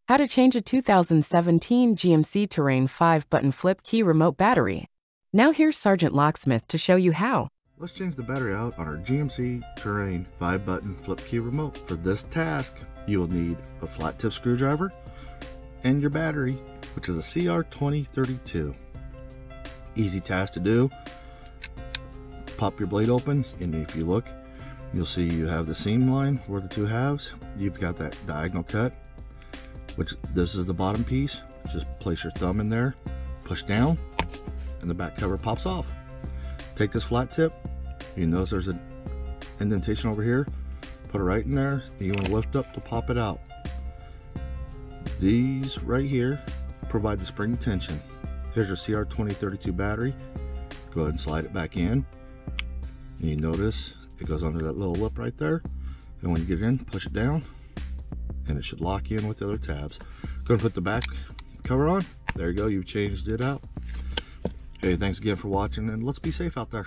How to change a 2017 GMC Terrain 5-button flip key remote battery. Now here's Sergeant Locksmith to show you how. Let's change the battery out on our GMC Terrain 5-button flip key remote. For this task, you will need a flat tip screwdriver and your battery, which is a CR2032. Easy task to do. Pop your blade open, and if you look, you'll see you have the seam line where the two halves. You've got that diagonal cut, which this is the bottom piece. Just place your thumb in there, push down, and the back cover pops off. Take this flat tip, you notice there's an indentation over here, put it right in there, and you want to lift up to pop it out. These right here provide the spring tension. Here's your CR2032 battery. Go ahead and slide it back in, and you notice it goes under that little lip right there, and when you get in, push it down, and it should lock in with the other tabs. Go and put the back cover on. There you go, you've changed it out. Hey, thanks again for watching, and let's be safe out there.